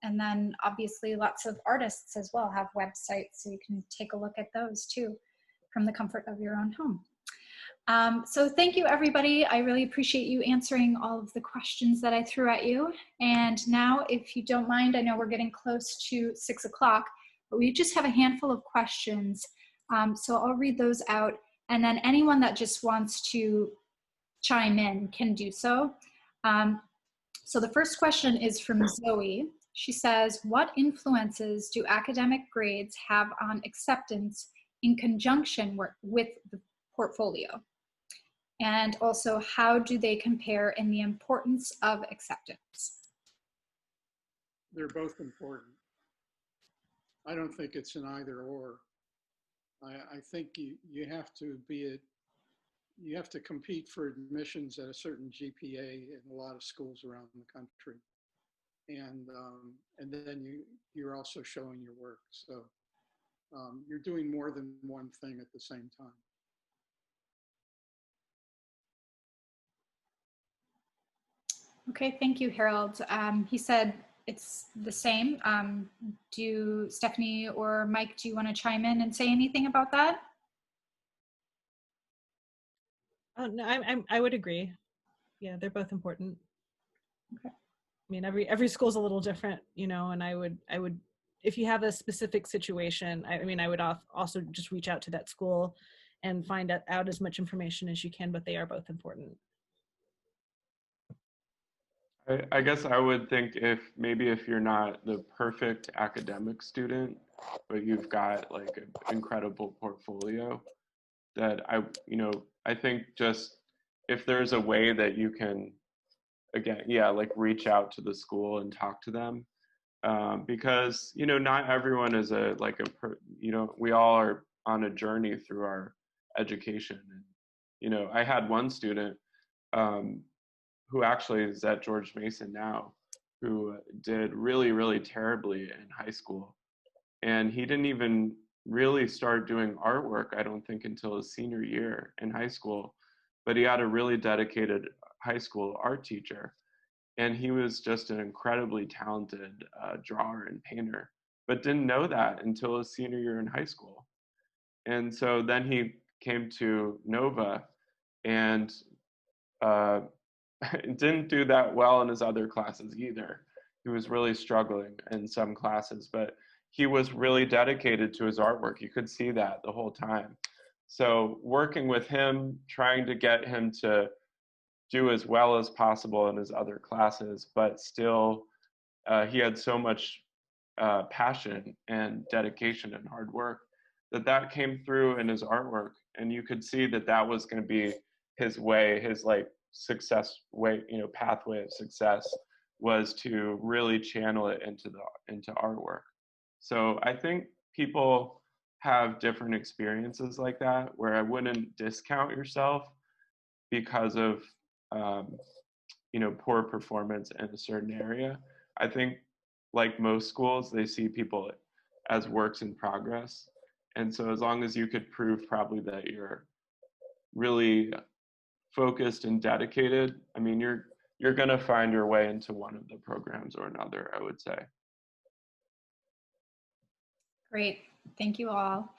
and then obviously lots of artists as well have websites, so you can take a look at those too from the comfort of your own home. So thank you, everybody. I really appreciate you answering all of the questions that I threw at you. And now, if you don't mind, I know we're getting close to 6 o'clock, but we just have a handful of questions. So I'll read those out, and then anyone that just wants to chime in can do so. So the first question is from Zoe. She says, what influences do academic grades have on acceptance in conjunction with the portfolio? And also, how do they compare in the importance of acceptance? They're both important. I don't think it's an either or. I think you have to you have to compete for admissions at a certain GPA in a lot of schools around the country, and then you're also showing your work. So you're doing more than one thing at the same time. Okay, thank you, Harold. He said it's the same. Stephanie or Mike, do you want to chime in and say anything about that? Oh, no, I would agree. Yeah, they're both important. Okay. I mean, every school's a little different, you know, and I would, if you have a specific situation, I mean, I would also just reach out to that school and find out as much information as you can, but they are both important. I guess I would think if you're not the perfect academic student, but you've got like an incredible portfolio, that I think just if there's a way that you can, again, yeah, like reach out to the school and talk to them, because not everyone is we all are on a journey through our education, and I had one student who actually is at George Mason now, who did really, really terribly in high school. And he didn't even really start doing artwork, I don't think, until his senior year in high school. But he had a really dedicated high school art teacher. And he was just an incredibly talented drawer and painter, but didn't know that until his senior year in high school. And so then he came to Nova and didn't do that well in his other classes either. He was really struggling in some classes, but he was really dedicated to his artwork. You could see that the whole time. So working with him, trying to get him to do as well as possible in his other classes, but still he had so much passion and dedication and hard work that came through in his artwork. And you could see that was going to be his way, his like success way, pathway of success, was to really channel it into artwork. So I think people have different experiences like that, where I wouldn't discount yourself because of poor performance in a certain area. I think like most schools, they see people as works in progress. And so as long as you could prove probably that you're really focused and dedicated, I mean, you're going to find your way into one of the programs or another, I would say. Great, thank you all.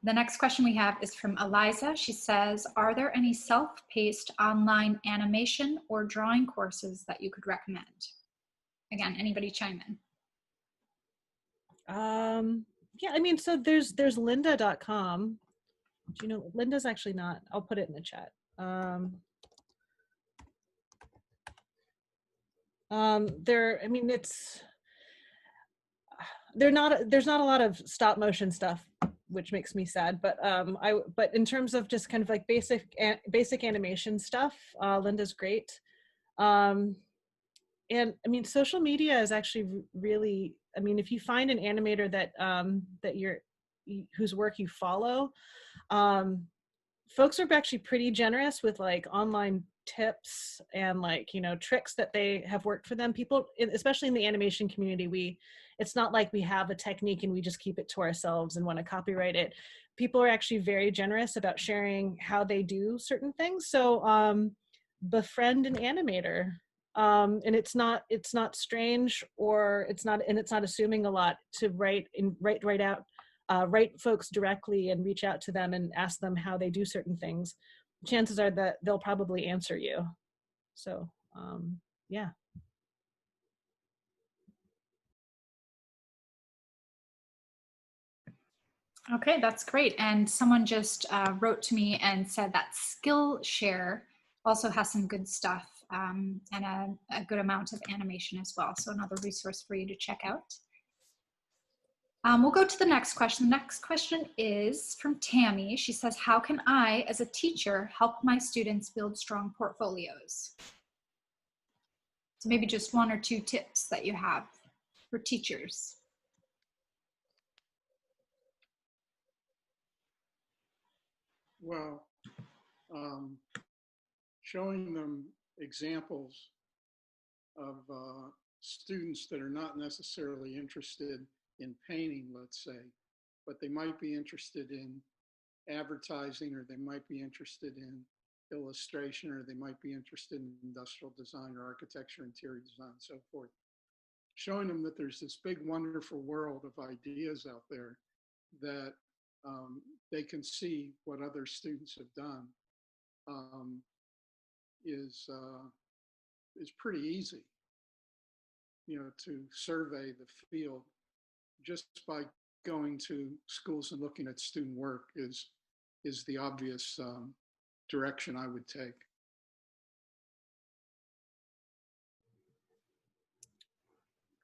The next question we have is from Eliza. She says, are there any self-paced online animation or drawing courses that you could recommend? Again, anybody chime in? Yeah, I mean, so there's lynda.com. Do you know, Linda's actually not, I'll put it in the chat. I mean, there's not a lot of stop motion stuff, which makes me sad, but but in terms of just kind of like basic animation stuff, Linda's great. And I mean, social media is actually really, I mean, if you find an animator whose work you follow, folks are actually pretty generous with like online tips and like, tricks that they have worked for them. People, especially in the animation community, it's not like we have a technique and we just keep it to ourselves and want to copyright it. People are actually very generous about sharing how they do certain things. So befriend an animator. And it's not strange, or it's not assuming a lot to write folks directly and reach out to them and ask them how they do certain things. Chances are that they'll probably answer you. So yeah. Okay, that's great. And someone just wrote to me and said that Skillshare also has some good stuff and a good amount of animation as well. So another resource for you to check out. We'll go to the next question. The next question is from Tammy. She says, how can I, as a teacher, help my students build strong portfolios? So maybe just 1 or 2 tips that you have for teachers. Well, showing them examples of students that are not necessarily interested in painting, let's say, but they might be interested in advertising, or they might be interested in illustration, or they might be interested in industrial design or architecture, interior design, and so forth. Showing them that there's this big, wonderful world of ideas out there that they can see what other students have done is pretty easy, to survey the field just by going to schools and looking at student work is the obvious direction I would take.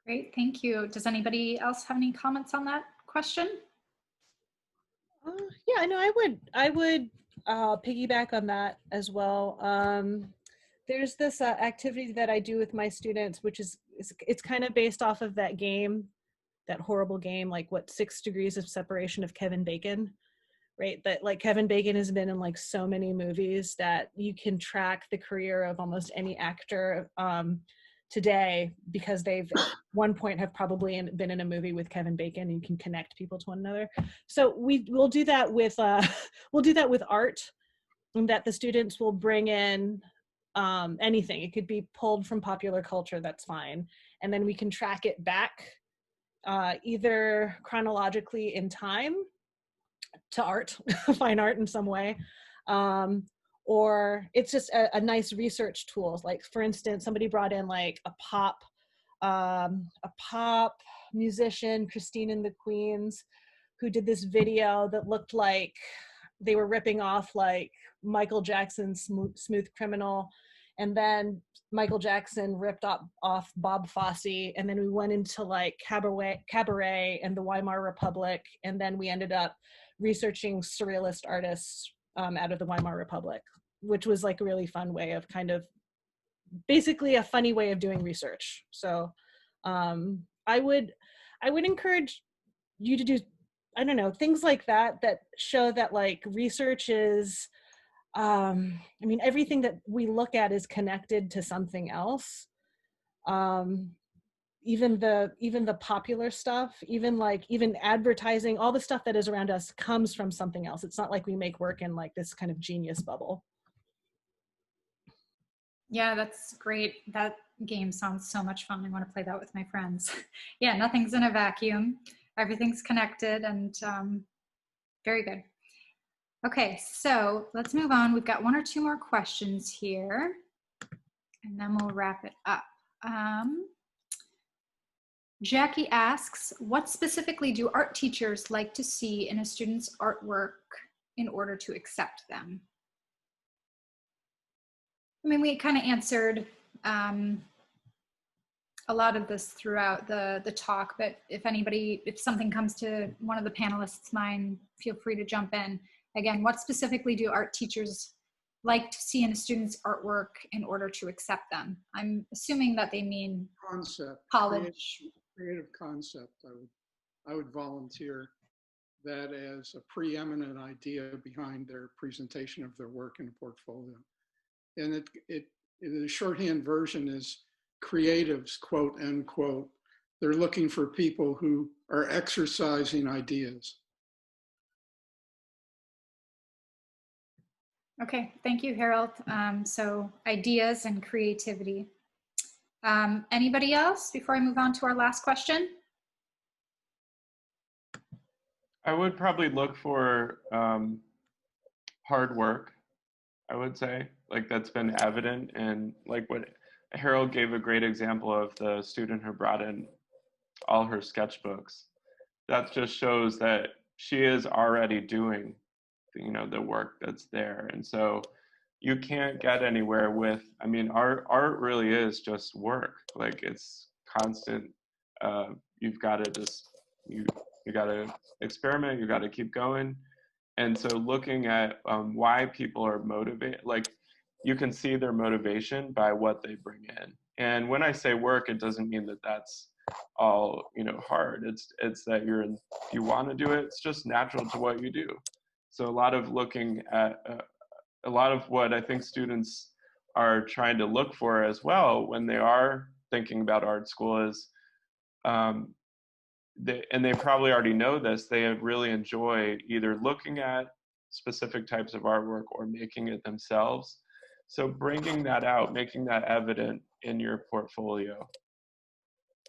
Great, thank you. Does anybody else have any comments on that question? Yeah, no, I would piggyback on that as well. There's this activity that I do with my students, which is it's kind of based off of that game, that horrible game, like what, 6 Degrees of Separation of Kevin Bacon, right? That like Kevin Bacon has been in like so many movies that you can track the career of almost any actor today, because they've at one point have probably been in a movie with Kevin Bacon. You can connect people to one another. So we'll do that with we'll do that with art, and that the students will bring in anything. It could be pulled from popular culture, that's fine, and then we can track it back either chronologically in time to art, fine art in some way, or it's just a nice research tool. Like for instance, somebody brought in like a pop musician, Christine and the Queens, who did this video that looked like they were ripping off like Michael Jackson's Smooth Criminal, and then Michael Jackson ripped off Bob Fosse, and then we went into like cabaret and the Weimar Republic, and then we ended up researching surrealist artists out of the Weimar Republic, which was like a really fun way of kind of, basically a funny way of doing research. So I would encourage you to do, I don't know, things like that that show that like research is, I mean, everything that we look at is connected to something else. Even the popular stuff, even advertising, all the stuff that is around us comes from something else. It's not like we make work in like this kind of genius bubble. Yeah, that's great. That game sounds so much fun. I want to play that with my friends. Yeah, nothing's in a vacuum. Everything's connected, and very good. Okay, so let's move on. We've got 1 or 2 more questions here, and then we'll wrap it up. Jackie asks, what specifically do art teachers like to see in a student's artwork in order to accept them? I mean, we kind of answered a lot of this throughout the talk, but if something comes to one of the panelists' mind, feel free to jump in. Again, what specifically do art teachers like to see in a student's artwork in order to accept them? I'm assuming that they mean Concept, college. creative concept. I would volunteer that as a preeminent idea behind their presentation of their work in a portfolio. And the shorthand version is creatives, quote, end quote. They're looking for people who are exercising ideas. Okay, thank you, Harold. So ideas and creativity. Anybody else before I move on to our last question? I would probably look for hard work, I would say, like that's been evident. And like what Harold gave a great example of, the student who brought in all her sketchbooks. That just shows that she is already doing, the work that's there. And so you can't get anywhere with, I mean, art really is just work. Like it's constant. You've got to just, You got to experiment, you got to keep going. And so looking at why people are motivated, like you can see their motivation by what they bring in. And when I say work, it doesn't mean that that's all, you know, hard. It's that you want to do it, it's just natural to what you do. So a lot of looking at, a lot of what I think students are trying to look for as well when they are thinking about art school is, they probably already know this, they really enjoy either looking at specific types of artwork or making it themselves. So bringing that out, making that evident in your portfolio,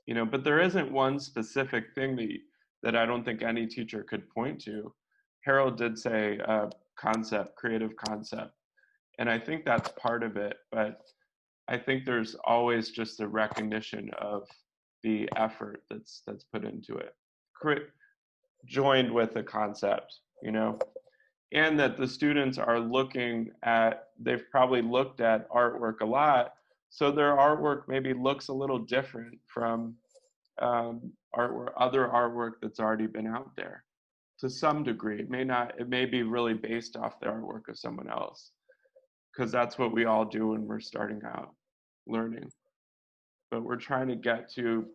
you know, but there isn't one specific thing that I don't think any teacher could point to. Harold did say concept, creative concept, and I think that's part of it, but I think there's always just a recognition of the effort that's put into it, joined with the concept, you know, and that the students are looking at, they've probably looked at artwork a lot, so their artwork maybe looks a little different from other artwork that's already been out there. To some degree, it may not, it may be really based off the artwork of someone else, because that's what we all do when we're starting out learning. But we're trying to get to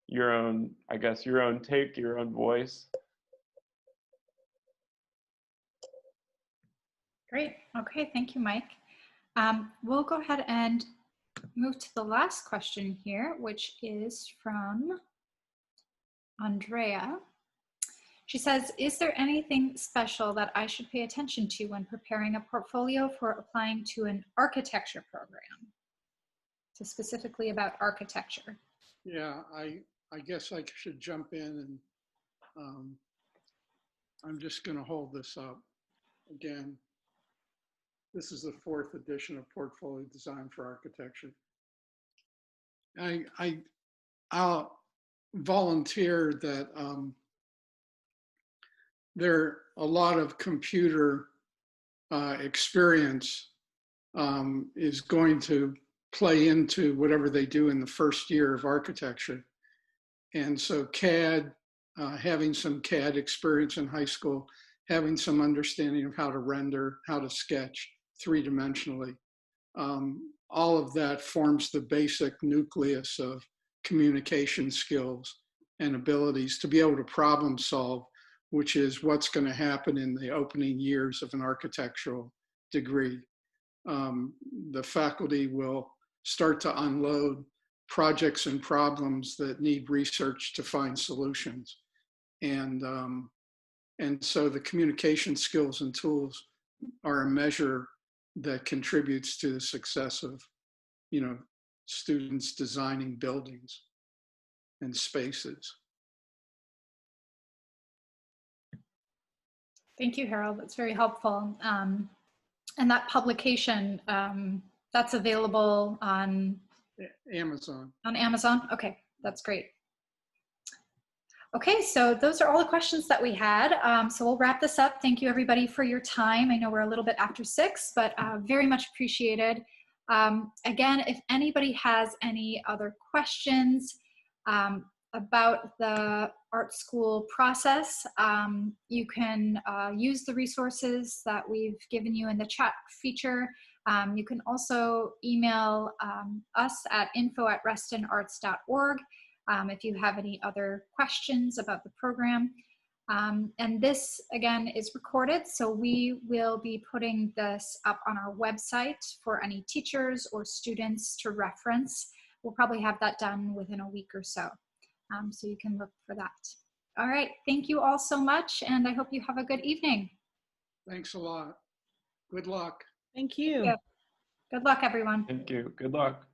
your own, I guess, your own take, your own voice. Great. Okay, thank you, Mike. We'll go ahead and move to the last question here, which is from Andrea. She says, is there anything special that I should pay attention to when preparing a portfolio for applying to an architecture program? So specifically about architecture. Yeah, I guess I should jump in, and I'm just going to hold this up. Again, this is the 4th edition of Portfolio Design for Architecture. I'll volunteer that there a lot of computer experience is going to play into whatever they do in the first year of architecture. And so CAD, having some CAD experience in high school, having some understanding of how to render, how to sketch 3-dimensionally, all of that forms the basic nucleus of communication skills and abilities to be able to problem solve, which is what's going to happen in the opening years of an architectural degree. The faculty will start to unload projects and problems that need research to find solutions. And so the communication skills and tools are a measure that contributes to the success of, you know, students designing buildings and spaces. Thank you, Harold. That's very helpful. And that publication, that's available on Amazon. On Amazon? Okay, that's great. Okay, so those are all the questions that we had. So we'll wrap this up. Thank you everybody for your time. I know we're a little bit after 6, but very much appreciated. Again, if anybody has any other questions about the art school process, you can use the resources that we've given you in the chat feature. You can also email us at info@restonarts.org if you have any other questions about the program. And this, again, is recorded, so we will be putting this up on our website for any teachers or students to reference. We'll probably have that done within a week or so, so you can look for that. All right, thank you all so much, and I hope you have a good evening. Thanks a lot. Good luck. Thank you. Yeah. Good luck, everyone. Thank you. Good luck.